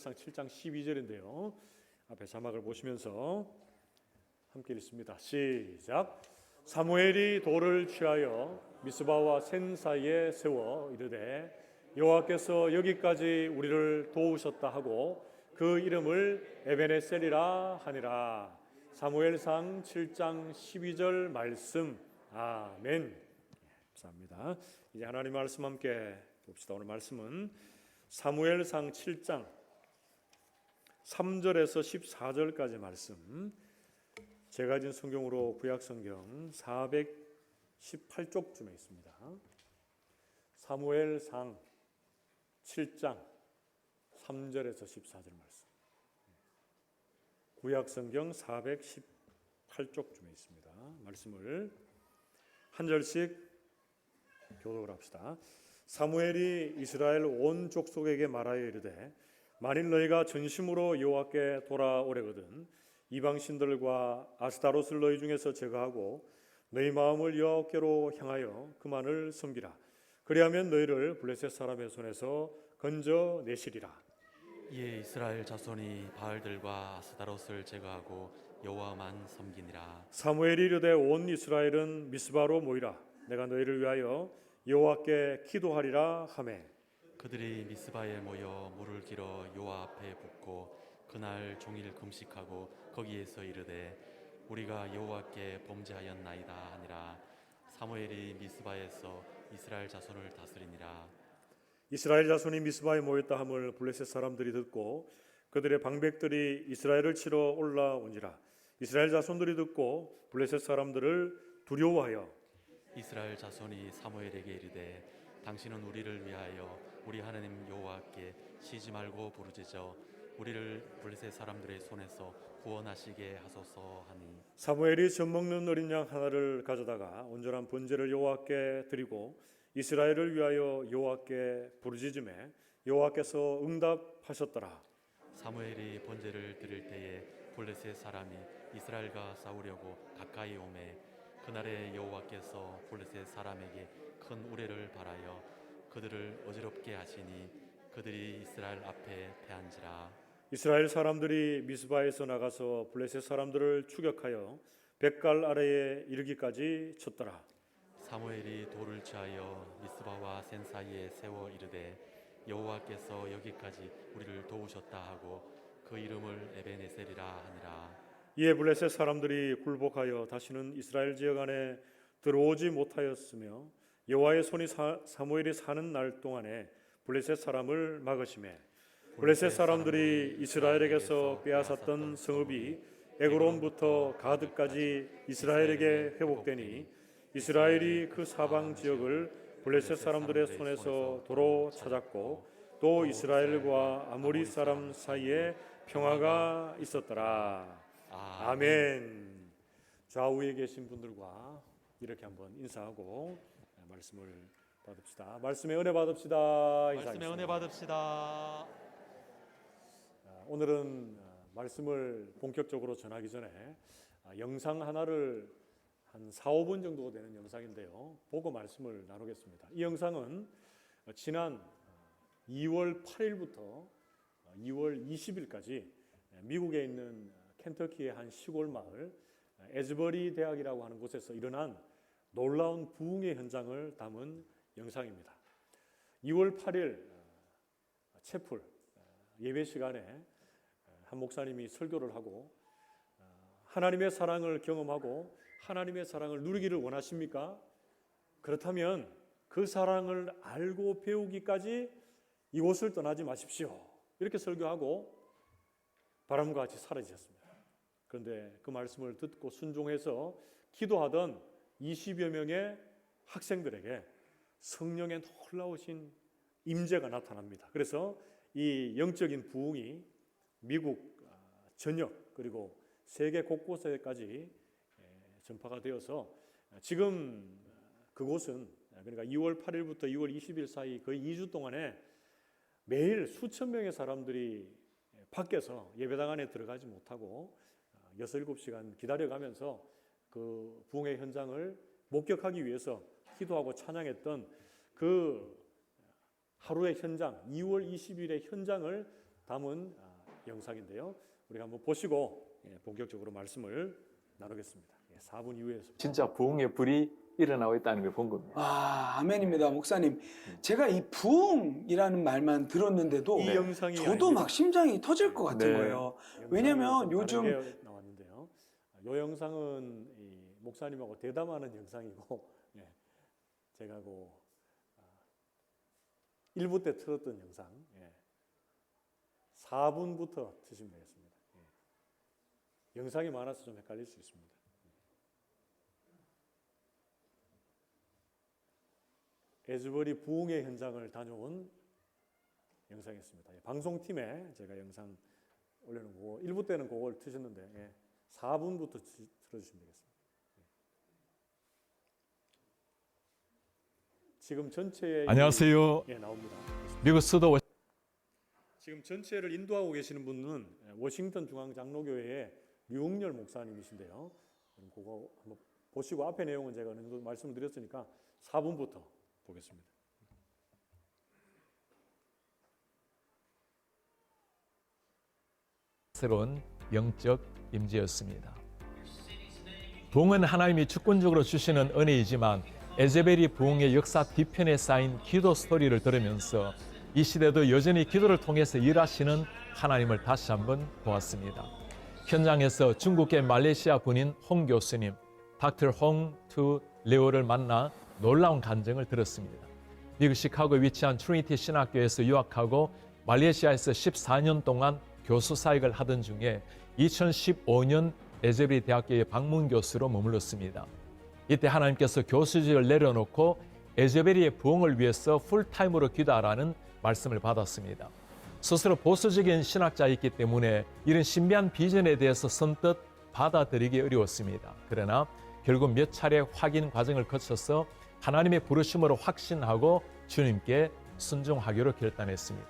상 7장 12절인데요. 앞에 자막을 보시면서 함께 읽습니다. 시작. 사무엘이 돌을 취하여 미스바와 센 사이에 세워 이르되 여호와께서 여기까지 우리를 도우셨다 하고 그 이름을 에베네셀이라 하니라. 사무엘상 7장 12절 말씀. 아멘. 감사합니다. 이제 하나님 말씀 함께 봅시다. 오늘 말씀은 사무엘상 7장 3절에서 14절까지 말씀. 제가 가진 성경으로 구약성경 418쪽쯤에 있습니다. 사무엘상 7장 3절에서 14절 말씀. 구약성경 418쪽쯤에 있습니다. 말씀을 한 절씩 교독을 합시다. 사무엘이 이스라엘 온 족속에게 말하여 이르되 만일 너희가 전심으로 여호와께 돌아오려거든 이방 신들과 아스타롯을 너희 중에서 제거하고 너희 마음을 여호와께로 향하여 그만을 섬기라. 그리하면 너희를 블레셋 사람의 손에서 건져내시리라. 이에 이스라엘 자손이 바알들과 아스타롯을 제거하고 여호와만 섬기니라. 사무엘이 이르되 온 이스라엘은 미스바로 모이라. 내가 너희를 위하여 여호와께 기도하리라 하매 그들이 미스바에 모여 물을 길어 여호와 앞에 붓고 그날 종일 금식하고 거기에서 이르되 우리가 여호와께 범죄하였나이다 하니라. 사무엘이 미스바에서 이스라엘 자손을 다스리니라. 이스라엘 자손이 미스바에 모였다 함을 블레셋 사람들이 듣고 그들의 방백들이 이스라엘을 치러 올라온지라. 이스라엘 자손들이 듣고 블레셋 사람들을 두려워하여 이스라엘 자손이 사무엘에게 이르되 당신은 우리를 위하여 우리 하나님 여호와께 쉬지 말고 부르짖어 우리를 블레셋 사람들의 손에서 구원하시게 하소서 하니 사무엘이 젖 먹는 어린 양 하나를 가져다가 온전한 번제를 여호와께 드리고 이스라엘을 위하여 여호와께 부르짖음에 여호와께서 응답하셨더라. 사무엘이 번제를 드릴 때에 블레셋 사람이 이스라엘과 싸우려고 가까이 오매 그날에 여호와께서 블레셋 사람에게 큰 우레를 발하여 그들을 어지럽게 하시니 그들이 이스라엘 앞에 패한지라. 이스라엘 사람들이 미스바에서 나가서 블레셋 사람들을 추격하여 벳갈 아래에 이르기까지 쳤더라. 사무엘이 돌을 취하여 미스바와 센 사이에 세워 이르되 여호와께서 여기까지 우리를 도우셨다 하고 그 이름을 에베네셀이라 하니라. 이에 블레셋 사람들이 굴복하여 다시는 이스라엘 지역 안에 들어오지 못하였으며 여호와의 손이 사무엘이 사는 날 동안에 블레셋 사람을 막으시매 블레셋 사람들이 이스라엘에게서 빼앗았던 성읍이 에그론부터 가드까지 이스라엘에게 회복되니 이스라엘이 그 사방 지역을 블레셋 사람들의 손에서 도로 찾았고 또 이스라엘과 아모리 사람 사이에 평화가 있었더라. 아멘. 좌우에 계신 분들과 이렇게 한번 인사하고 말씀을 받읍시다. 말씀의 은혜 받읍시다. 말씀의 은혜 받읍시다. 오늘은 말씀을 본격적으로 전하기 전에 영상 하나를 한 4, 5분 정도 되는 영상인데요. 보고 말씀을 나누겠습니다. 이 영상은 지난 2월 8일부터 2월 20일까지 미국에 있는 켄터키의 한 시골 마을 에즈버리 대학이라고 하는 곳에서 일어난 놀라운 부흥의 현장을 담은 영상입니다. 2월 8일 채플 예배 시간에 한 목사님이 설교를 하고 하나님의 사랑을 경험하고 하나님의 사랑을 누리기를 원하십니까? 그렇다면 그 사랑을 알고 배우기까지 이곳을 떠나지 마십시오. 이렇게 설교하고 바람과 같이 사라지셨습니다. 그런데 그 말씀을 듣고 순종해서 기도하던 20여 명의 학생들에게 성령의 놀라우신 임재가 나타납니다. 그래서 이 영적인 부흥이 미국 전역 그리고 세계 곳곳에까지 전파가 되어서 지금 그곳은 그러니까 2월 8일부터 2월 20일 사이 거의 2주 동안에 매일 수천 명의 사람들이 밖에서 예배당 안에 들어가지 못하고 6, 7시간 기다려가면서 그 부흥의 현장을 목격하기 위해서 기도하고 찬양했던 그 하루의 현장, 2월 20일의 현장을 담은 영상인데요. 우리가 한번 보시고 본격적으로 말씀을 나누겠습니다. 4분 이후에 진짜 부흥의 불이 일어나고 있다는 걸 본 겁니다. 아, 아멘입니다. 목사님, 제가 이 부흥이라는 말만 들었는데도 이 영상이 저도 아닙니다. 막 심장이 터질 것 같은 네. 거예요. 왜냐면 요즘 나왔는데요. 이 영상은 이 목사님하고 대담하는 영상이고 제가 1부 때 틀었던 영상 4분부터 트시면 되겠습니다. 영상이 많아서 좀 헷갈릴 수 있습니다. 에즈버리 부흥의 현장을 다녀온 영상이었습니다. 방송팀에 제가 영상 올려놓은 거고 1부 때는 그걸 트셨는데 4분부터 틀어주시면 되겠습니다. 지금 전체에 안녕하세요. 나옵니다. 미국 수도 지금 전체를 인도하고 계시는 분은 워싱턴 중앙장로교회의 류흥렬 목사님이신데요. 그거 한번 보시고 앞에 내용은 제가 어느 정도 말씀드렸으니까 4분부터 보겠습니다. 새로운 영적 임재였습니다. 부흥은 하나님이 주권적으로 주시는 은혜이지만 에제벨이 부흥의 역사 뒤편에 쌓인 기도 스토리를 들으면서 이 시대도 여전히 기도를 통해서 일하시는 하나님을 다시 한번 보았습니다. 현장에서 중국계 말레이시아 군인 홍 교수님, 닥터 홍투 레오를 만나 놀라운 간증을 들었습니다. 미국 시카고에 위치한 트리니티 신학교에서 유학하고 말레이시아에서 14년 동안 교수 사역을 하던 중에 2015년 에제벨 대학교의 방문 교수로 머물렀습니다. 이때 하나님께서 교수직을 내려놓고 에제벨의 부흥을 위해서 풀타임으로 기도하라는 말씀을 받았습니다. 스스로 보수적인 신학자이기 때문에 이런 신비한 비전에 대해서 선뜻 받아들이기 어려웠습니다. 그러나 결국 몇 차례 확인 과정을 거쳐서 하나님의 부르심으로 확신하고 주님께 순종하기로 결단했습니다.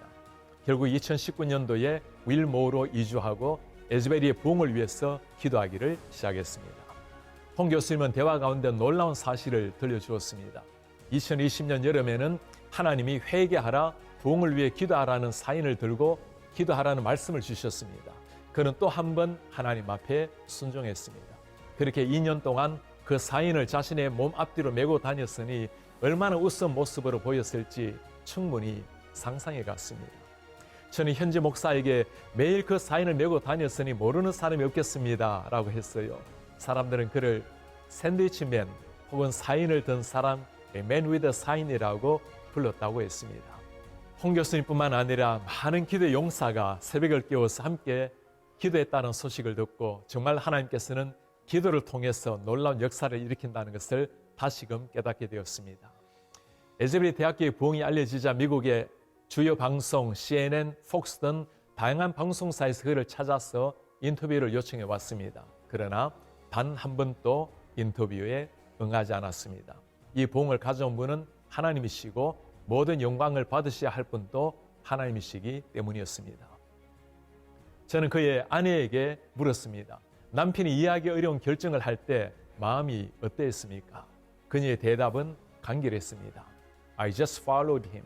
결국 2019년도에 윌모어로 이주하고 에즈베리의 부흥을 위해서 기도하기를 시작했습니다. 홍 교수님은 대화 가운데 놀라운 사실을 들려주었습니다. 2020년 여름에는 하나님이 회개하라, 부흥을 위해 기도하라는 사인을 들고 기도하라는 말씀을 주셨습니다. 그는 또 한 번 하나님 앞에 순종했습니다. 그렇게 2년 동안 그 사인을 자신의 몸 앞뒤로 메고 다녔으니 얼마나 웃은 모습으로 보였을지 충분히 상상해 갔습니다. 저는 현지 목사에게 매일 그 사인을 메고 다녔으니 모르는 사람이 없겠습니다 라고 했어요. 사람들은 그를 샌드위치맨 혹은 사인을 든 사람, Man with a Sign이라고 불렀다고 했습니다. 홍 교수님뿐만 아니라 많은 기도의 용사가 새벽을 깨워서 함께 기도했다는 소식을 듣고 정말 하나님께서는 기도를 통해서 놀라운 역사를 일으킨다는 것을 다시금 깨닫게 되었습니다. 에즈베리 대학교의 부흥이 알려지자 미국의 주요 방송, CNN, 폭스 등 다양한 방송사에서 그를 찾아서 인터뷰를 요청해 왔습니다. 그러나 단 한 번도 인터뷰에 응하지 않았습니다. 이 부흥을 가져온 분은 하나님이시고 모든 영광을 받으셔야 할 분도 하나님이시기 때문이었습니다. 저는 그의 아내에게 물었습니다. 남편이 이해하기 어려운 결정을 할 때 마음이 어땠습니까? 그녀의 대답은 간결했습니다. I just followed him.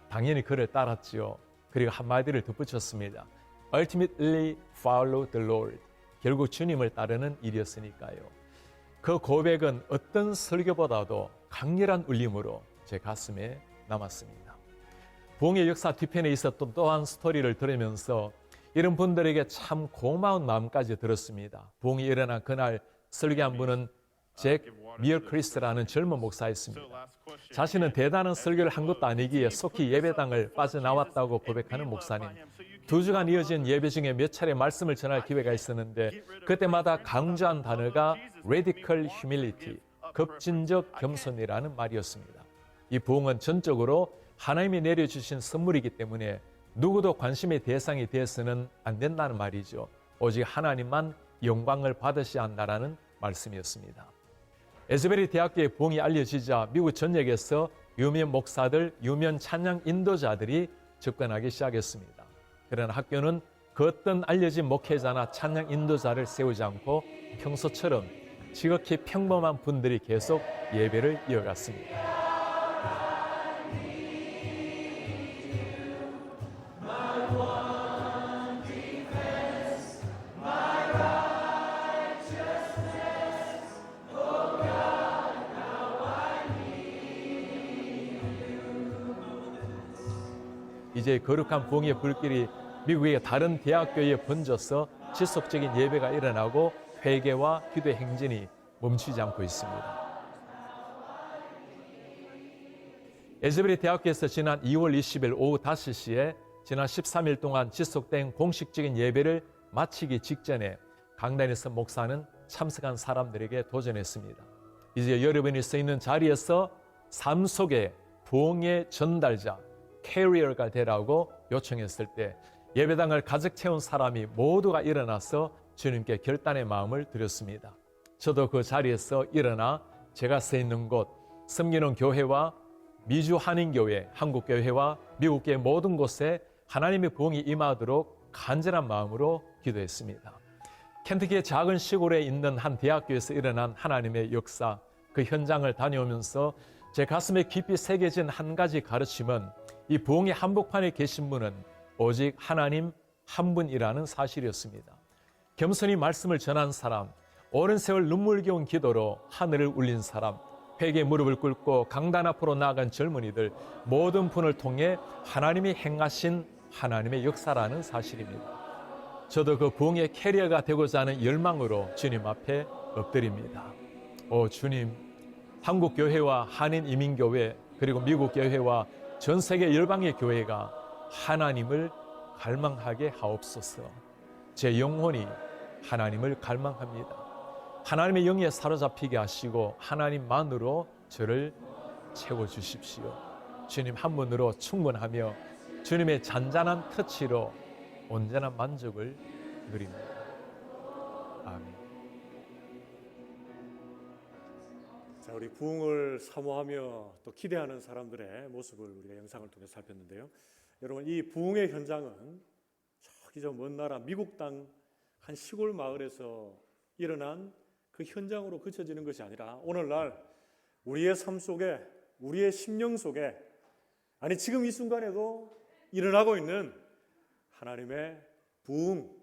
당연히 그를 따랐지요. 그리고 한마디를 덧붙였습니다. Ultimately follow the Lord. 결국 주님을 따르는 일이었으니까요. 그 고백은 어떤 설교보다도 강렬한 울림으로 제 가슴에 남았습니다. 부흥의 역사 뒤편에 있었던 또한 스토리를 들으면서 이런 분들에게 참 고마운 마음까지 들었습니다. 부흥이 일어난 그날 설교한 분은 잭 미어크리스라는 젊은 목사였습니다. 자신은 대단한 설교를 한 것도 아니기에 속히 예배당을 빠져나왔다고 고백하는 목사님. 2주간 이어진 예배 중에 몇 차례 말씀을 전할 기회가 있었는데 그때마다 강조한 단어가 radical humility, 급진적 겸손이라는 말이었습니다. 이 부흥은 전적으로 하나님이 내려주신 선물이기 때문에 누구도 관심의 대상이 되어서는 안 된다는 말이죠. 오직 하나님만 영광을 받으셔야 한다는 말씀이었습니다. 에즈베리 대학교의 부흥이 알려지자 미국 전역에서 유명 목사들, 유명 찬양 인도자들이 접근하기 시작했습니다. 그러나 학교는 그 어떤 알려진 목회자나 찬양 인도자를 세우지 않고 평소처럼 지극히 평범한 분들이 계속 예배를 이어갔습니다. 이제 거룩한 부흥의 불길이 미국의 다른 대학교에 번져서 지속적인 예배가 일어나고 회개와 기도의 행진이 멈추지 않고 있습니다. 에즈베리 대학교에서 지난 2월 20일 오후 5시에 지난 13일 동안 지속된 공식적인 예배를 마치기 직전에 강단에서 목사는 참석한 사람들에게 도전했습니다. 이제 여러분이 서 있는 자리에서 삶 속의 부흥의 전달자, 캐리어가 되라고 요청했을 때 예배당을 가득 채운 사람이 모두가 일어나서 주님께 결단의 마음을 드렸습니다. 저도 그 자리에서 일어나 제가 서 있는 곳, 섬기는 교회와 미주 한인교회, 한국교회와 미국교회 모든 곳에 하나님의 부흥이 임하도록 간절한 마음으로 기도했습니다. 켄터키의 작은 시골에 있는 한 대학교에서 일어난 하나님의 역사, 그 현장을 다녀오면서 제 가슴에 깊이 새겨진 한 가지 가르침은 이 부흥의 한복판에 계신 분은 오직 하나님 한 분이라는 사실이었습니다. 겸손히 말씀을 전한 사람, 오랜 세월 눈물겨운 기도로 하늘을 울린 사람, 회개의 무릎을 꿇고 강단 앞으로 나아간 젊은이들 모든 분을 통해 하나님이 행하신 하나님의 역사라는 사실입니다. 저도 그 부흥의 캐리어가 되고자 하는 열망으로 주님 앞에 엎드립니다. 오 주님, 한국 교회와 한인 이민교회 그리고 미국 교회와 전 세계 열방의 교회가 하나님을 갈망하게 하옵소서. 제 영혼이 하나님을 갈망합니다. 하나님의 영에 사로잡히게 하시고 하나님만으로 저를 채워주십시오. 주님 한 분으로 충분하며 주님의 잔잔한 터치로 온전한 만족을 누립니다. 아멘. 자, 우리 부흥을 사모하며 또 기대하는 사람들의 모습을 우리가 영상을 통해 살폈는데요. 여러분, 이 부흥의 현장은 저기 저 먼 나라 미국 땅 한 시골 마을에서 일어난 그 현장으로 그쳐지는 것이 아니라 오늘날 우리의 삶 속에, 우리의 심령 속에, 아니 지금 이 순간에도 일어나고 있는 하나님의 부흥,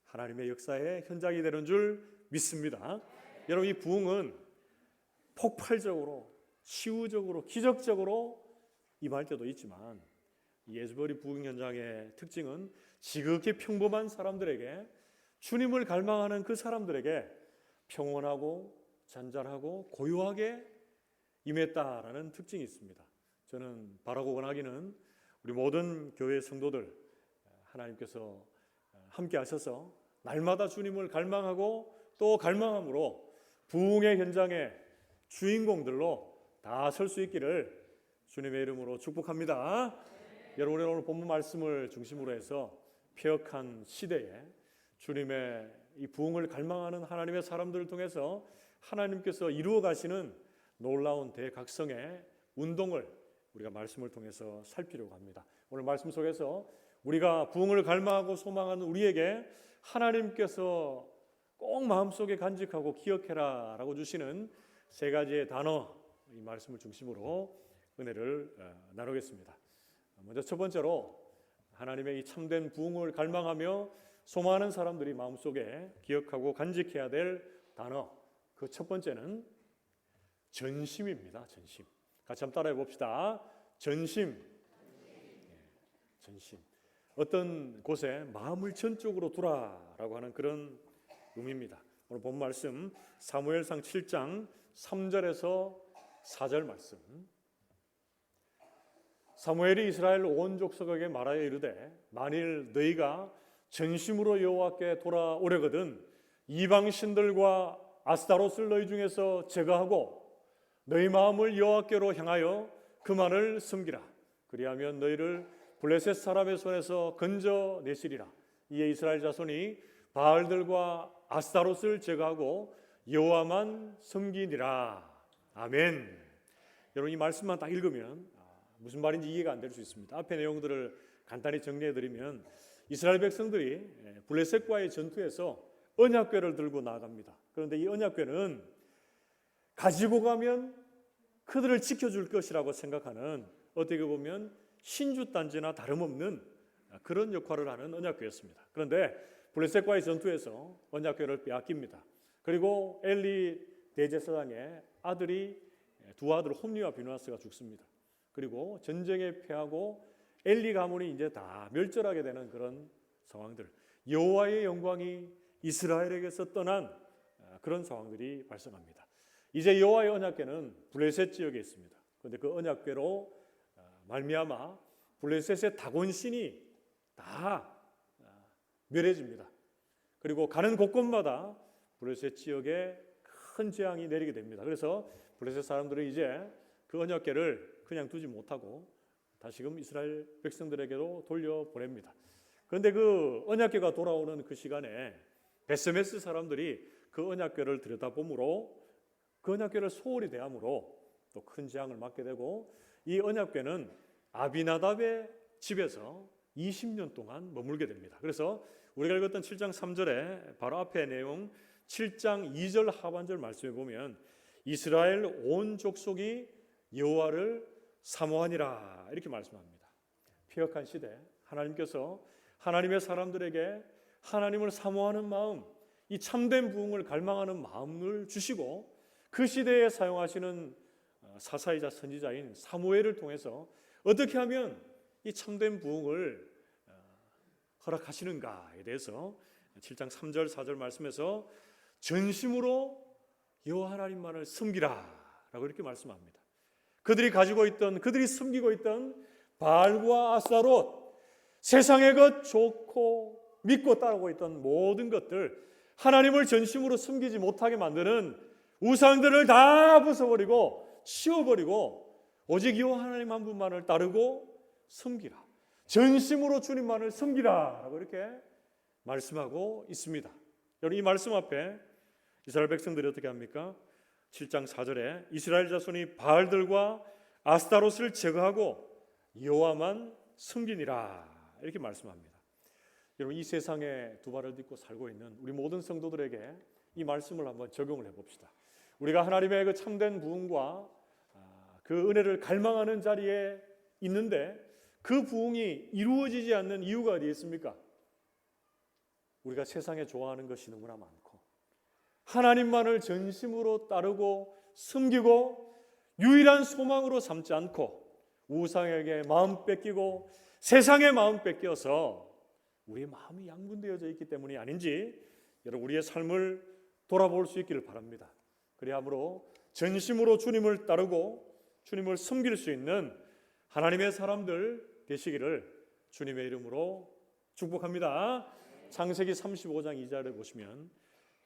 하나님의 역사의 현장이 되는 줄 믿습니다. 여러분, 이 부흥은 폭발적으로, 치유적으로, 기적적으로 임할 때도 있지만 이 에즈베리 부흥 현장의 특징은 지극히 평범한 사람들에게, 주님을 갈망하는 그 사람들에게 평온하고 잔잔하고 고요하게 임했다라는 특징이 있습니다. 저는 바라고 원하기는 우리 모든 교회 성도들 하나님께서 함께 하셔서 날마다 주님을 갈망하고 또 갈망함으로 부흥의 현장의 주인공들로 다 설 수 있기를 주님의 이름으로 축복합니다. 여러분의 오늘 본문 말씀을 중심으로 해서 폐역한 시대에 주님의 이 부흥을 갈망하는 하나님의 사람들을 통해서 하나님께서 이루어 가시는 놀라운 대각성의 운동을 우리가 말씀을 통해서 살피려고 합니다. 오늘 말씀 속에서 우리가 부흥을 갈망하고 소망하는 우리에게 하나님께서 꼭 마음속에 간직하고 기억해라 라고 주시는 세 가지의 단어, 이 말씀을 중심으로 은혜를 나누겠습니다. 먼저 첫 번째로 하나님의 이 참된 부흥을 갈망하며 소망하는 사람들이 마음속에 기억하고 간직해야 될 단어, 그 첫 번째는 전심입니다. 전심. 같이 한번 따라해 봅시다. 전심. 전심. 어떤 곳에 마음을 전적으로 두라라고 하는 그런 의미입니다. 오늘 본 말씀 사무엘상 7장 3절에서 4절 말씀. 사무엘이 이스라엘 온 족속에게 말하여 이르되 만일 너희가 전심으로 여호와께 돌아오려거든 이방 신들과 아스타롯을 너희 중에서 제거하고 너희 마음을 여호와께로 향하여 그만을 섬기라. 그리하면 너희를 블레셋 사람의 손에서 건져내시리라. 이에 이스라엘 자손이 바알들과 아스타롯을 제거하고 여호와만 섬기니라. 아멘. 여러분, 이 말씀만 딱 읽으면 무슨 말인지 이해가 안 될 수 있습니다. 앞의 내용들을 간단히 정리해드리면 이스라엘 백성들이 블레셋과의 전투에서 언약궤를 들고 나아갑니다. 그런데 이 언약궤는 가지고 가면 그들을 지켜줄 것이라고 생각하는, 어떻게 보면 신주단지나 다름없는 그런 역할을 하는 언약궤였습니다. 그런데 블레셋과의 전투에서 언약궤를 빼앗깁니다. 그리고 엘리 대제사장의 아들이 두 아들 홈리와 비누아스가 죽습니다. 그리고 전쟁에 패하고 엘리 가문이 이제 다 멸절하게 되는 그런 상황들, 여호와의 영광이 이스라엘에게서 떠난 그런 상황들이 발생합니다. 이제 여호와의 언약궤는 블레셋 지역에 있습니다. 그런데 그 언약궤로 말미암아 블레셋의 다곤신이 다 멸해집니다. 그리고 가는 곳곳마다 블레셋 지역에 큰 재앙이 내리게 됩니다. 그래서 블레셋 사람들은 이제 그 언약궤를 그냥 두지 못하고 다시금 이스라엘 백성들에게로 돌려보냅니다. 그런데 그 언약궤가 돌아오는 그 시간에 베스메스 사람들이 그 언약궤를 들여다보므로 그 언약궤를 소홀히 대함으로 또 큰 재앙을 맞게 되고, 이 언약궤는 아비나답의 집에서 20년 동안 머물게 됩니다. 그래서 우리가 읽었던 7장 3절에 바로 앞에 내용 7장 2절 하반절 말씀에 보면 이스라엘 온 족속이 여호와를 사모하니라 이렇게 말씀합니다. 피역한 시대 하나님께서 하나님의 사람들에게 하나님을 사모하는 마음, 이 참된 부흥을 갈망하는 마음을 주시고, 그 시대에 사용하시는 사사이자 선지자인 사무엘을 통해서 어떻게 하면 이 참된 부흥을 허락하시는가에 대해서 7장 3절 4절 말씀에서 전심으로 여호와 하나님만을 섬기라 라고 이렇게 말씀합니다. 그들이 숨기고 있던 바알과 아스타롯, 세상의 것 좋고 믿고 따르고 있던 모든 것들, 하나님을 전심으로 섬기지 못하게 만드는 우상들을 다 부숴버리고 치워버리고 오직 여호와 하나님 한 분만을 따르고 섬기라, 전심으로 주님만을 섬기라 라고 이렇게 말씀하고 있습니다. 여러분, 이 말씀 앞에 이스라엘 백성들이 어떻게 합니까? 7장 4절에 이스라엘 자손이 바알들과 아스타롯을 제거하고 여호와만 섬기니라 이렇게 말씀합니다. 여러분, 이 세상에 두 발을 딛고 살고 있는 우리 모든 성도들에게 이 말씀을 한번 적용을 해봅시다. 우리가 하나님의 그 참된 부흥과 그 은혜를 갈망하는 자리에 있는데 그 부흥이 이루어지지 않는 이유가 어디에 있습니까? 우리가 세상에 좋아하는 것이 너무나 많고 하나님만을 전심으로 따르고 섬기고 유일한 소망으로 삼지 않고 우상에게 마음 뺏기고 세상에 마음 뺏겨서 우리의 마음이 양분되어져 있기 때문이 아닌지 여러분, 우리의 삶을 돌아볼 수 있기를 바랍니다. 그리하므로 전심으로 주님을 따르고 주님을 섬길 수 있는 하나님의 사람들 되시기를 주님의 이름으로 축복합니다. 창세기 35장 2절에 보시면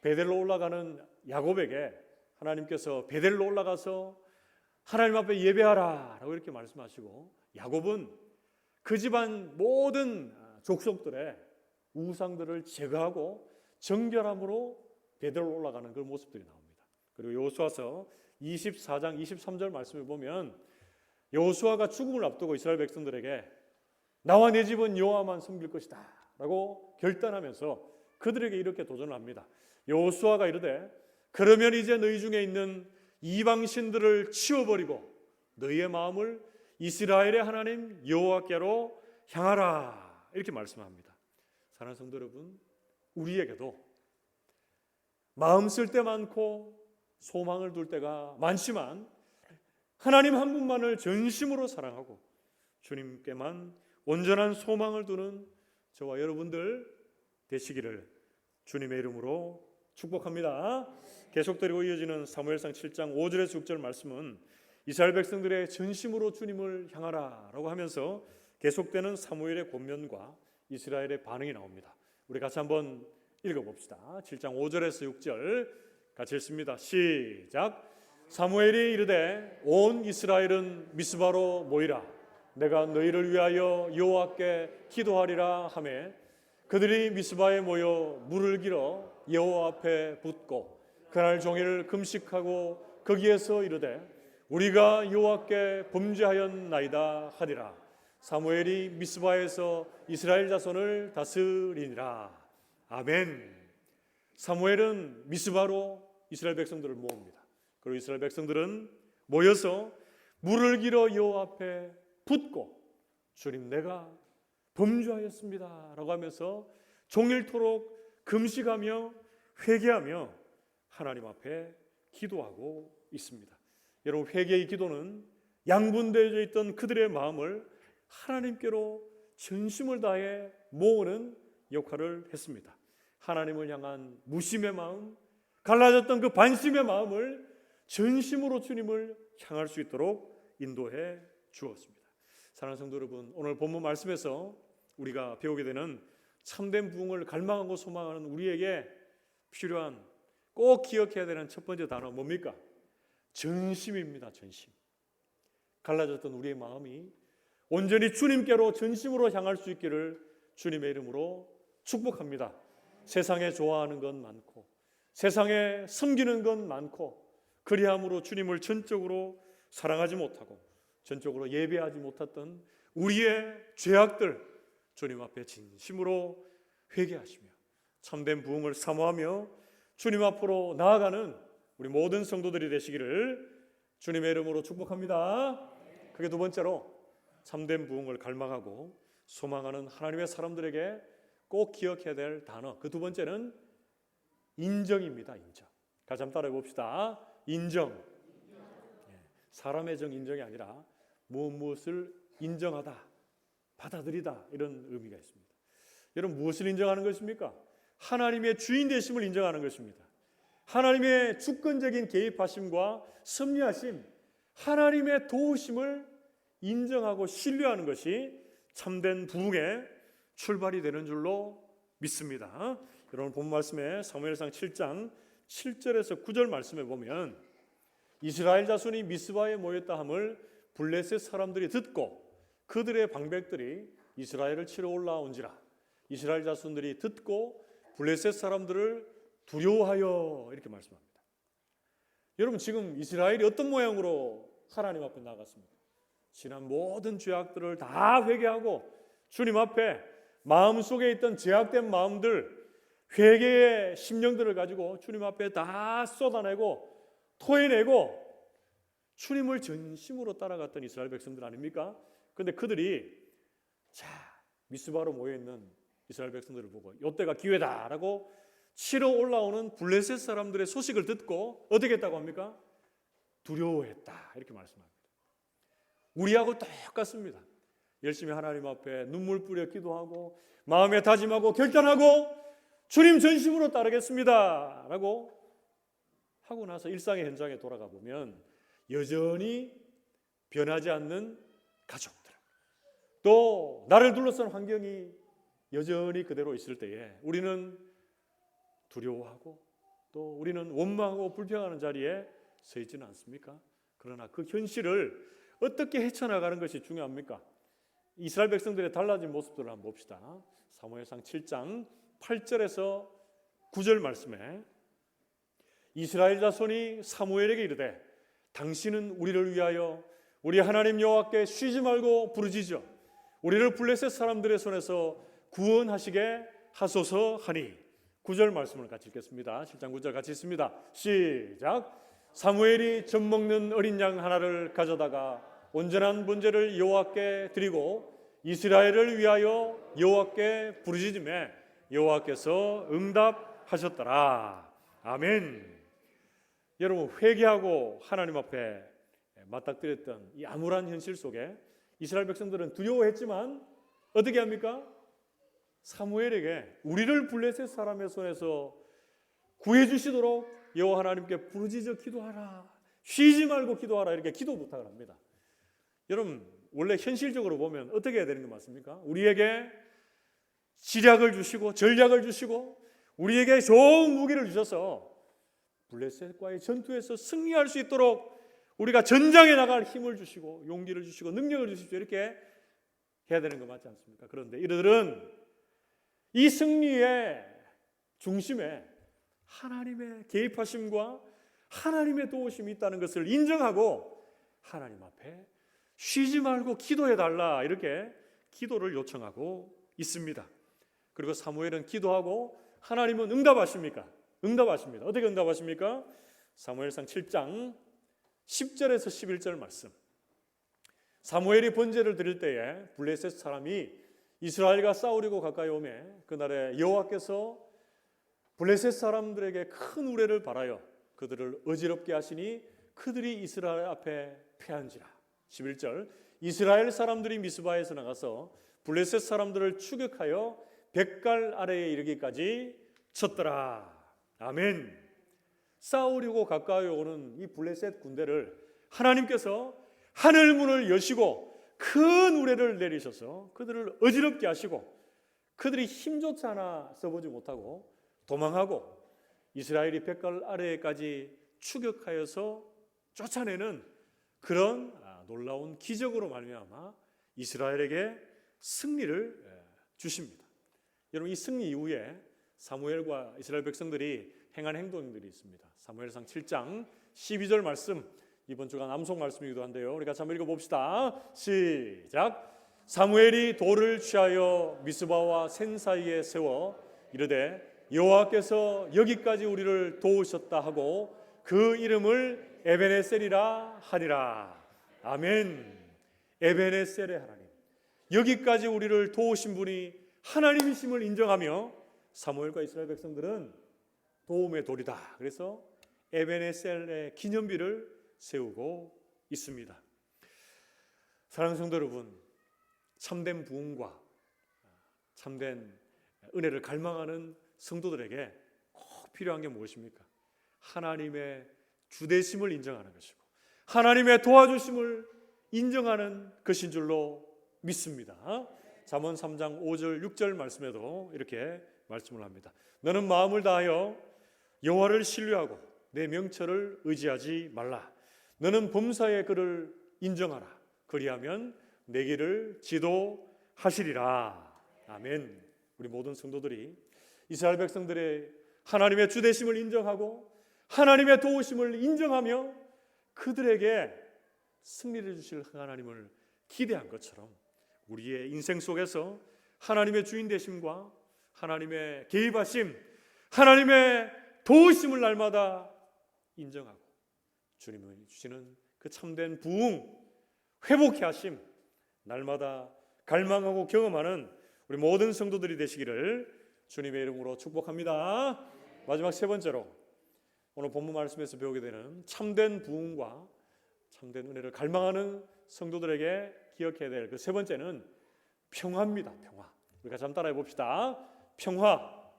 베델로 올라가는 야곱에게 하나님께서 베델로 올라가서 하나님 앞에 예배하라 라고 이렇게 말씀하시고, 야곱은 그 집안 모든 족속들의 우상들을 제거하고 정결함으로 베델로 올라가는 그 모습들이 나옵니다. 그리고 여호수아서 24장 23절 말씀을 보면 여호수아가 죽음을 앞두고 이스라엘 백성들에게 나와 내 집은 여호와만 섬길 것이다 라고 결단하면서 그들에게 이렇게 도전을 합니다. 여호수아가 이르되 그러면 이제 너희 중에 있는 이방신들을 치워버리고 너희의 마음을 이스라엘의 하나님 여호와께로 향하라 이렇게 말씀합니다. 사랑하는 성도 여러분, 우리에게도 마음 쓸 때 많고 소망을 둘 때가 많지만 하나님 한 분만을 전심으로 사랑하고 주님께만 온전한 소망을 두는 저와 여러분들 되시기를 주님의 이름으로 축복합니다. 계속되고 이어지는 사무엘상 7장 5절에서 6절 말씀은 이스라엘 백성들의 전심으로 주님을 향하라 라고 하면서 계속되는 사무엘의 권면과 이스라엘의 반응이 나옵니다. 우리 같이 한번 읽어봅시다. 7장 5절에서 6절 같이 읽습니다. 시작. 사무엘이 이르되 온 이스라엘은 미스바로 모이라. 내가 너희를 위하여 여호와께 기도하리라 하매 그들이 미스바에 모여 물을 길어 여호와 앞에 붓고 그날 종일 금식하고 거기에서 이르되 우리가 여호와께 범죄하였나이다 하리라. 사무엘이 미스바에서 이스라엘 자손을 다스리니라. 아멘. 사무엘은 미스바로 이스라엘 백성들을 모읍니다. 그리고 이스라엘 백성들은 모여서 물을 길어 여호와 앞에 붓고 주님 내가 범죄하였습니다 라고 하면서 종일토록 금식하며 회개하며 하나님 앞에 기도하고 있습니다. 여러분, 회개의 기도는 양분되어져 있던 그들의 마음을 하나님께로 전심을 다해 모으는 역할을 했습니다. 하나님을 향한 무심의 마음, 갈라졌던 그 반심의 마음을 전심으로 주님을 향할 수 있도록 인도해 주었습니다. 사랑하는 성도 여러분, 오늘 본문 말씀에서 우리가 배우게 되는 참된 부흥을 갈망하고 소망하는 우리에게 필요한, 꼭 기억해야 되는 첫 번째 단어 뭡니까? 전심입니다. 전심. 갈라졌던 우리의 마음이 온전히 주님께로 전심으로 향할 수 있기를 주님의 이름으로 축복합니다. 세상에 좋아하는 건 많고, 세상에 섬기는 건 많고, 그리함으로 주님을 전적으로 사랑하지 못하고 전적으로 예배하지 못했던 우리의 죄악들 주님 앞에 진심으로 회개하시며 참된 부흥을 사모하며 주님 앞으로 나아가는 우리 모든 성도들이 되시기를 주님의 이름으로 축복합니다. 그게 두 번째로 참된 부흥을 갈망하고 소망하는 하나님의 사람들에게 꼭 기억해야 될 단어, 그 두 번째는 인정입니다. 인정. 같이 한번 따라해 봅시다. 인정. 사람의 정 인정이 아니라 무엇을 인정하다, 받아들이다, 이런 의미가 있습니다. 여러분, 무엇을 인정하는 것입니까? 하나님의 주인 되심을 인정하는 것입니다. 하나님의 주권적인 개입하심과 섭리하심, 하나님의 도우심을 인정하고 신뢰하는 것이 참된 부흥의 출발이 되는 줄로 믿습니다. 여러분, 본 말씀에 사무엘상 7장 7절에서 9절 말씀에 보면 이스라엘 자손이 미스바에 모였다 함을 블레셋 사람들이 듣고 그들의 방백들이 이스라엘을 치러 올라온지라. 이스라엘 자손들이 듣고 블레셋 사람들을 두려워하여, 이렇게 말씀합니다. 여러분, 지금 이스라엘이 어떤 모양으로 하나님 앞에 나갔습니까? 지난 모든 죄악들을 다 회개하고 주님 앞에 마음속에 있던 죄악된 마음들, 회개의 심령들을 가지고 주님 앞에 다 쏟아내고 토해내고 주님을 전심으로 따라갔던 이스라엘 백성들 아닙니까? 그런데 그들이 미스바로 모여있는 이스라엘 백성들을 보고 이때가 기회다라고 치러 올라오는 블레셋 사람들의 소식을 듣고 어떻게 했다고 합니까? 두려워했다, 이렇게 말씀합니다. 우리하고 똑같습니다. 열심히 하나님 앞에 눈물 뿌려 기도하고 마음에 다짐하고 결단하고 주님 전심으로 따르겠습니다 라고 하고 나서 일상의 현장에 돌아가 보면 여전히 변하지 않는 가족들, 또 나를 둘러싼 환경이 여전히 그대로 있을 때에 우리는 두려워하고 또 우리는 원망하고 불평하는 자리에 서 있지는 않습니까? 그러나 그 현실을 어떻게 헤쳐나가는 것이 중요합니까? 이스라엘 백성들의 달라진 모습들을 한번 봅시다. 사무엘상 7장 8절에서 9절 말씀에 이스라엘 자손이 사무엘에게 이르되 당신은 우리를 위하여 우리 하나님 여호와께 쉬지 말고 부르짖어 우리를 블레셋 사람들의 손에서 구원하시게 하소서 하니. 9절 말씀을 같이 읽겠습니다. 7장 9절 같이 읽습니다. 시작. 사무엘이 젖 먹는 어린 양 하나를 가져다가 온전한 번제를 여호와께 드리고 이스라엘을 위하여 여호와께 부르짖음에 여호와께서 응답하셨더라. 아멘. 여러분, 회개하고 하나님 앞에 맞닥뜨렸던 이 암울한 현실 속에 이스라엘 백성들은 두려워했지만 어떻게 합니까? 사무엘에게 우리를 블레셋 사람의 손에서 구해주시도록 여호와 하나님께 부르짖어 기도하라, 쉬지 말고 기도하라, 이렇게 기도 부탁을 합니다. 여러분, 원래 현실적으로 보면 어떻게 해야 되는 게 맞습니까? 우리에게 지략을 주시고 전략을 주시고 우리에게 좋은 무기를 주셔서 블레셋과의 전투에서 승리할 수 있도록 우리가 전장에 나갈 힘을 주시고 용기를 주시고 능력을 주십시오, 이렇게 해야 되는 거 맞지 않습니까? 그런데 이들은 이 승리의 중심에 하나님의 개입하심과 하나님의 도우심이 있다는 것을 인정하고 하나님 앞에 쉬지 말고 기도해달라, 이렇게 기도를 요청하고 있습니다. 그리고 사무엘은 기도하고 하나님은 응답하십니까? 응답하십니다. 어떻게 응답하십니까? 사무엘상 7장 10절에서 11절 말씀. 사무엘이 번제를 드릴 때에 블레셋 사람이 이스라엘과 싸우려고 가까이 오매 그날에 여호와께서 블레셋 사람들에게 큰 우레를 발하여 그들을 어지럽게 하시니 그들이 이스라엘 앞에 패한지라. 11절. 이스라엘 사람들이 미스바에서 나가서 블레셋 사람들을 추격하여 벳갈 아래에 이르기까지 쳤더라. 아멘. 싸우려고 가까이 오는 이 블레셋 군대를 하나님께서 하늘 문을 여시고 큰 우레를 내리셔서 그들을 어지럽게 하시고 그들이 힘조차 하나 써보지 못하고 도망하고 이스라엘이 벳갈 아래에까지 추격하여서 쫓아내는 그런 놀라운 기적으로 말미암아 이스라엘에게 승리를 주십니다. 여러분, 이 승리 이후에 사무엘과 이스라엘 백성들이 행한 행동들이 있습니다. 사무엘상 7장 12절 말씀, 이번 주간 암송 말씀이기도 한데요. 우리 같이 한번 읽어봅시다. 시작. 사무엘이 돌을 취하여 미스바와 센 사이에 세워 이르되 여호와께서 여기까지 우리를 도우셨다 하고 그 이름을 에베네셀이라 하니라. 아멘. 에베네셀의 하나님, 여기까지 우리를 도우신 분이 하나님이심을 인정하며 사무엘과 이스라엘 백성들은 도움의 돌이다. 그래서 에베네셀의 기념비를 세우고 있습니다. 사랑하는 성도 여러분, 참된 부흥과 참된 은혜를 갈망하는 성도들에게 꼭 필요한 게 무엇입니까? 하나님의 주대심을 인정하는 것이고 하나님의 도와주심을 인정하는 것인 줄로 믿습니다. 잠언 3장 5절 6절 말씀에도 이렇게 말씀을 합니다. 너는 마음을 다하여 여호와를 신뢰하고 내 명철을 의지하지 말라. 너는 범사의 그를 인정하라. 그리하면 내 길을 지도하시리라. 아멘. 우리 모든 성도들이 이스라엘 백성들의 하나님의 주대심을 인정하고 하나님의 도우심을 인정하며 그들에게 승리를 주실 하나님을 기대한 것처럼 우리의 인생 속에서 하나님의 주인 되심과 하나님의 개입하심, 하나님의 도우심을 날마다 인정하고 주님이 주시는 그 참된 부흥, 회복케 하심 날마다 갈망하고 경험하는 우리 모든 성도들이 되시기를 주님의 이름으로 축복합니다. 마지막 세 번째로 오늘 본문 말씀에서 배우게 되는 참된 부흥과 참된 은혜를 갈망하는 성도들에게 기억해야 될 그 세 번째는 평화입니다. 평화. 우리 같이 한번 따라해 봅시다. 평화.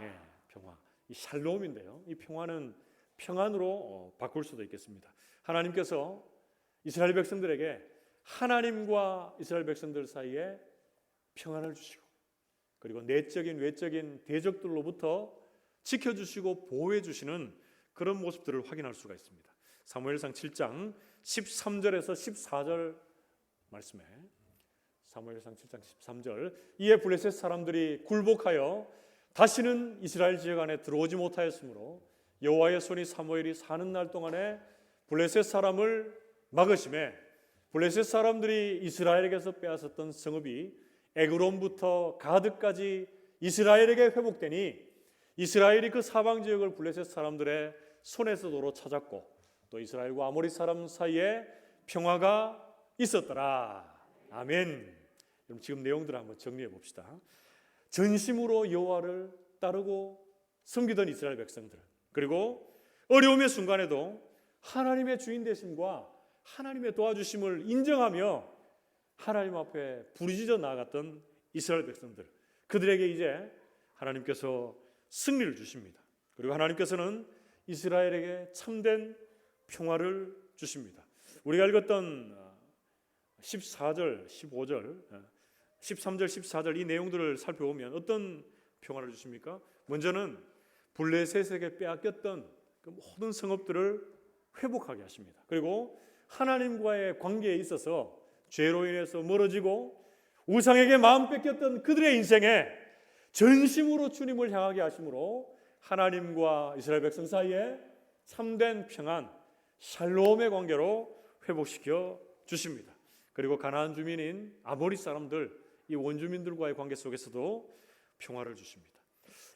예, 평화. 이 샬롬인데요. 이 평화는 평안으로 바꿀 수도 있겠습니다. 하나님께서 이스라엘 백성들에게 하나님과 이스라엘 백성들 사이에 평안을 주시고 그리고 내적인 외적인 대적들로부터 지켜주시고 보호해 주시는 그런 모습들을 확인할 수가 있습니다. 사무엘상 7장 13절에서 14절 말씀에 사무엘상 7장 13절 이에 블레셋 사람들이 굴복하여 다시는 이스라엘 지역 안에 들어오지 못하였으므로 여호와의 손이 사무엘이 사는 날 동안에 블레셋 사람을 막으심에 블레셋 사람들이 이스라엘에게서 빼앗았던 성읍이 에그론부터 가드까지 이스라엘에게 회복되니 이스라엘이 그 사방 지역을 블레셋 사람들의 손에서도로 찾았고 또 이스라엘과 아모리 사람 사이에 평화가 있었더라. 아멘. 그럼 지금 내용들을 한번 정리해 봅시다. 전심으로 여호와를 따르고 섬기던 이스라엘 백성들, 그리고 어려움의 순간에도 하나님의 주인 되심과 하나님의 도와주심을 인정하며 하나님 앞에 부르짖어 나아갔던 이스라엘 백성들, 그들에게 이제 하나님께서 승리를 주십니다. 그리고 하나님께서는 이스라엘에게 참된 평화를 주십니다. 우리가 읽었던 14절, 15절, 13절, 14절 이 내용들을 살펴보면 어떤 평화를 주십니까? 먼저는 블레셋에게 빼앗겼던 그 모든 성읍들을 회복하게 하십니다. 그리고 하나님과의 관계에 있어서 죄로 인해서 멀어지고 우상에게 마음 뺏겼던 그들의 인생에 전심으로 주님을 향하게 하심으로 하나님과 이스라엘 백성 사이에 참된 평안, 샬롬의 관계로 회복시켜 주십니다. 그리고 가나안 주민인 아모리 사람들, 이 원주민들과의 관계 속에서도 평화를 주십니다.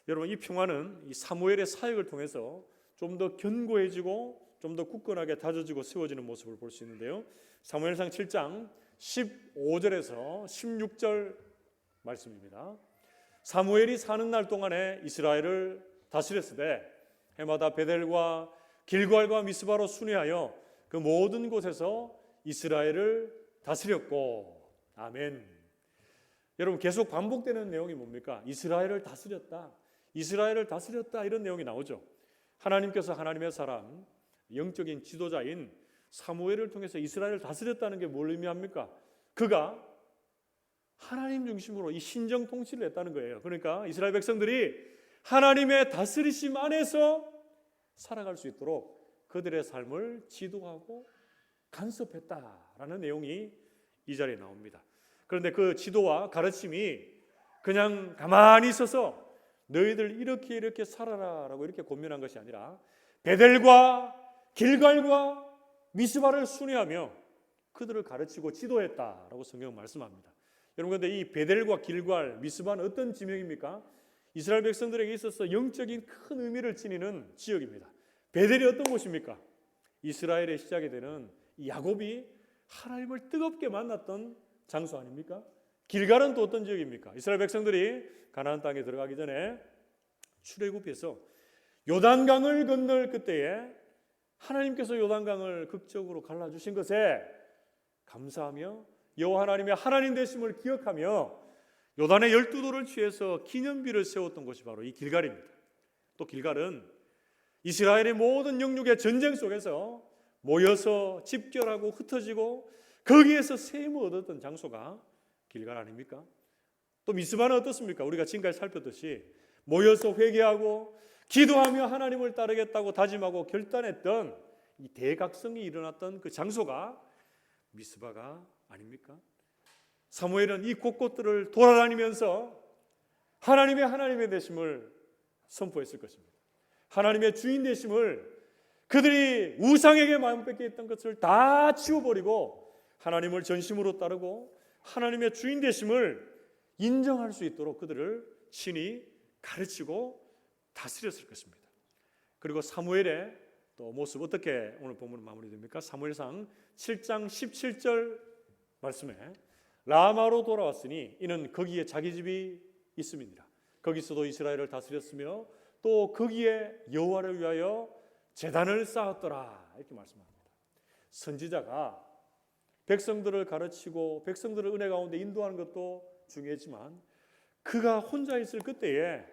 여러분, 이 평화는 이 사무엘의 사역을 통해서 좀 더 견고해지고 좀 더 굳건하게 다져지고 세워지는 모습을 볼 수 있는데요. 사무엘상 7장 15절에서 16절 말씀입니다. 사무엘이 사는 날 동안에 이스라엘을 다스렸으되 해마다 베델과 길갈과 미스바로 순회하여 그 모든 곳에서 이스라엘을 다스렸고. 아멘. 여러분, 계속 반복되는 내용이 뭡니까? 이스라엘을 다스렸다. 이스라엘을 다스렸다. 이런 내용이 나오죠. 하나님께서 하나님의 사람, 영적인 지도자인 사무엘을 통해서 이스라엘을 다스렸다는 게 뭘 의미합니까? 그가 하나님 중심으로 이 신정 통치를 했다는 거예요. 그러니까 이스라엘 백성들이 하나님의 다스리심 안에서 살아갈 수 있도록 그들의 삶을 지도하고 간섭했다라는 내용이 이 자리에 나옵니다. 그런데 그 지도와 가르침이 그냥 가만히 있어서 너희들 이렇게 살아라라고 이렇게 권면한 것이 아니라 베델과 길갈과 미스바를 순회하며 그들을 가르치고 지도했다라고 성경은 말씀합니다. 여러분, 그런데 이 베델과 길갈, 미스바는 어떤 지명입니까? 이스라엘 백성들에게 있어서 영적인 큰 의미를 지니는 지역입니다. 베델이 어떤 곳입니까? 이스라엘의 시작이 되는 이 야곱이 하나님을 뜨겁게 만났던 장소 아닙니까? 길갈은 또 어떤 지역입니까? 이스라엘 백성들이 가나안 땅에 들어가기 전에 출애굽해서 요단강을 건널 그때에 하나님께서 요단강을 극적으로 갈라주신 것에 감사하며 여호와 하나님의 하나님 되심을 기억하며 요단의 12도를 취해서 기념비를 세웠던 곳이 바로 이 길갈입니다. 또 길갈은 이스라엘의 모든 영육의 전쟁 속에서 모여서 집결하고 흩어지고 거기에서 세임을 얻었던 장소가 길갈 아닙니까? 또 미스바는 어떻습니까? 우리가 지금까지 살폈듯이 모여서 회개하고 기도하며 하나님을 따르겠다고 다짐하고 결단했던 이 대각성이 일어났던 그 장소가 미스바가 아닙니까? 사무엘은 이 곳곳들을 돌아다니면서 하나님의 되심을 선포했을 것입니다. 하나님의 주인 되심을 그들이 우상에게 마음 뺏겨 있던 것을 다 치워버리고 하나님을 전심으로 따르고 하나님의 주인 되심을 인정할 수 있도록 그들을 신이 가르치고 다스렸을 것입니다. 그리고 사무엘의 또 모습 어떻게 오늘 본문 마무리됩니까? 사무엘상 7장 17절 말씀에 라마로 돌아왔으니 이는 거기에 자기 집이 있음이니라. 거기서도 이스라엘을 다스렸으며 또 거기에 여호와를 위하여 제단을 쌓았더라. 이렇게 말씀합니다. 선지자가 백성들을 가르치고 백성들을 은혜 가운데 인도하는 것도 중요했지만 그가 혼자 있을 그때에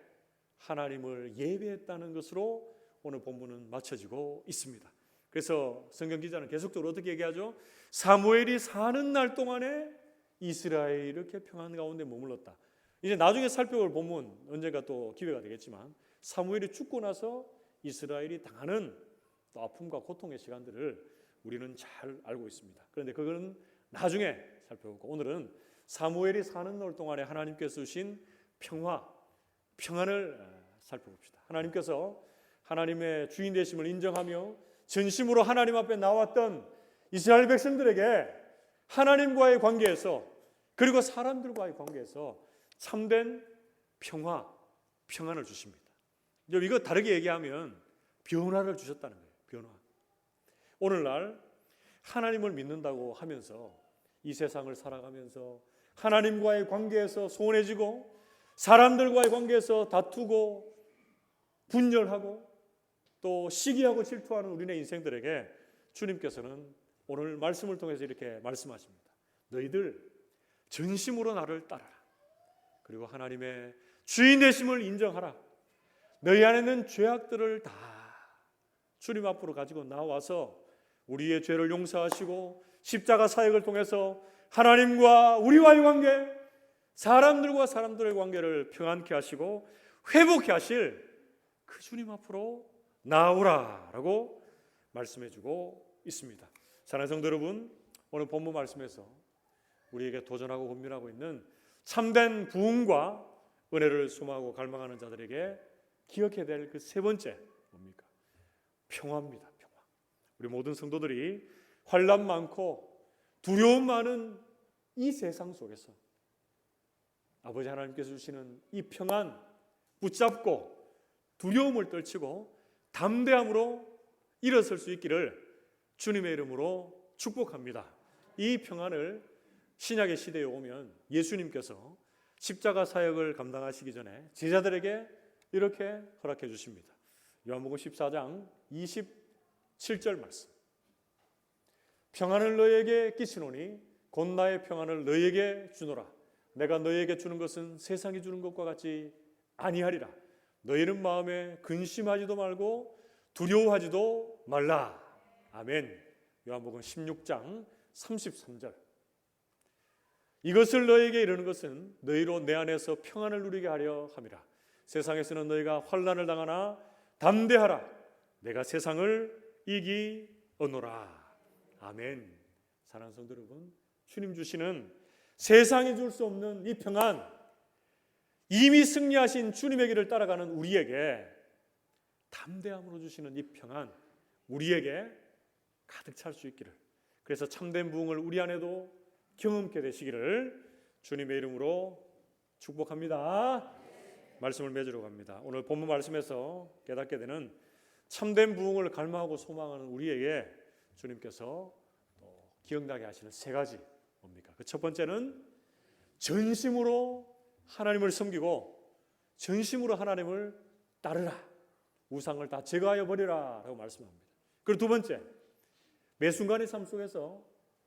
하나님을 예배했다는 것으로 오늘 본문은 마쳐지고 있습니다. 그래서 성경 기자는 계속적으로 어떻게 얘기하죠? 사무엘이 사는 날 동안에 이스라엘이 이렇게 평안 가운데 머물렀다. 이제 나중에 살펴볼 본문 언젠가 또 기회가 되겠지만 사무엘이 죽고 나서 이스라엘이 당하는 또 아픔과 고통의 시간들을 우리는 잘 알고 있습니다. 그런데 그거는 나중에 살펴보고 오늘은 사무엘이 사는 날 동안에 하나님께서 주신 평안을 살펴봅시다. 하나님께서 하나님의 주인 되심을 인정하며 전심으로 하나님 앞에 나왔던 이스라엘 백성들에게 하나님과의 관계에서 그리고 사람들과의 관계에서 참된 평안을 주십니다. 이거 다르게 얘기하면 변화를 주셨다는 거예요. 변화. 오늘날 하나님을 믿는다고 하면서 이 세상을 살아가면서 하나님과의 관계에서 소원해지고 사람들과의 관계에서 다투고 분열하고 또 시기하고 질투하는 우리네 인생들에게 주님께서는 오늘 말씀을 통해서 이렇게 말씀하십니다. 너희들 전심으로 나를 따라라. 그리고 하나님의 주인 되심을 인정하라. 너희 안에 있는 죄악들을 다 주님 앞으로 가지고 나와서 우리의 죄를 용서하시고 십자가 사역을 통해서 하나님과 우리와의 관계, 사람들과 사람들의 관계를 평안케 하시고 회복케 하실 그 주님 앞으로 나오라라고 말씀해주고 있습니다. 사랑하는 성도 여러분, 오늘 본문 말씀에서 우리에게 도전하고 고민하고 있는 참된 부흥과 은혜를 소망하고 갈망하는 자들에게 기억해야 될 그 세 번째 뭡니까? 평화입니다. 평화. 우리 모든 성도들이 환난 많고 두려움 많은 이 세상 속에서 아버지 하나님께서 주시는 이 평안 붙잡고 두려움을 떨치고 담대함으로 일어설 수 있기를 주님의 이름으로 축복합니다. 이 평안을 신약의 시대에 오면 예수님께서 십자가 사역을 감당하시기 전에 제자들에게 이렇게 허락해 주십니다. 요한복음 14장 27절 말씀. 평안을 너희에게 끼치노니 곧 나의 평안을 너희에게 주노라. 내가 너희에게 주는 것은 세상이 주는 것과 같이 아니하리라. 너희는 마음에 근심하지도 말고 두려워하지도 말라. 아멘. 요한복음 16장 33절. 이것을 너희에게 이르는 것은 너희로 내 안에서 평안을 누리게 하려 함이라. 세상에서는 너희가 환난을 당하나 담대하라. 내가 세상을 이기었노라. 아멘. 사랑하는 성도 여러분, 주님 주시는 세상이 줄 수 없는 이 평안, 이미 승리하신 주님의 길을 따라가는 우리에게 담대함으로 주시는 이 평안, 우리에게 가득 찰 수 있기를, 그래서 참된 부흥을 우리 안에도 경험케 되시기를 주님의 이름으로 축복합니다. 말씀을 맺으러 갑니다. 오늘 본문 말씀에서 깨닫게 되는 참된 부흥을 갈망하고 소망하는 우리에게 주님께서 기억나게 하시는 세 가지 뭡니까? 그 첫 번째는 전심으로 하나님을 섬기고 전심으로 하나님을 따르라. 우상을 다 제거하여 버리라 라고 말씀합니다. 그리고 두 번째, 매 순간의 삶 속에서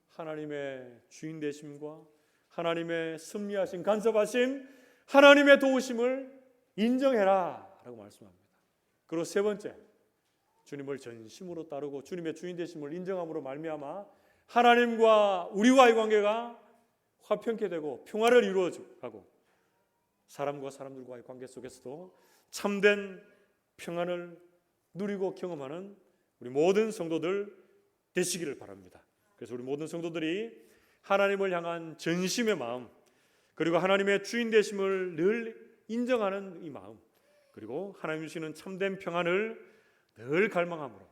하나님의 주인 되심과 하나님의 섭리하심, 간섭하심, 하나님의 도우심을 인정해라 라고 말씀합니다. 그리고 세 번째, 주님을 전심으로 따르고 주님의 주인 되심을 인정함으로 말미암아 하나님과 우리와의 관계가 화평케 되고 평화를 이루어가고 사람과 사람들과의 관계 속에서도 참된 평안을 누리고 경험하는 우리 모든 성도들 되시기를 바랍니다. 그래서 우리 모든 성도들이 하나님을 향한 전심의 마음, 그리고 하나님의 주인 되심을 늘 인정하는 이 마음, 그리고 하나님 주시는 참된 평안을 늘 갈망함으로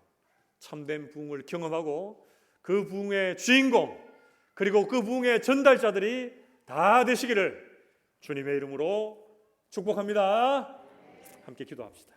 참된 부흥을 경험하고 그 부흥의 주인공, 그리고 그 부흥의 전달자들이 다 되시기를 주님의 이름으로 축복합니다. 함께 기도합시다.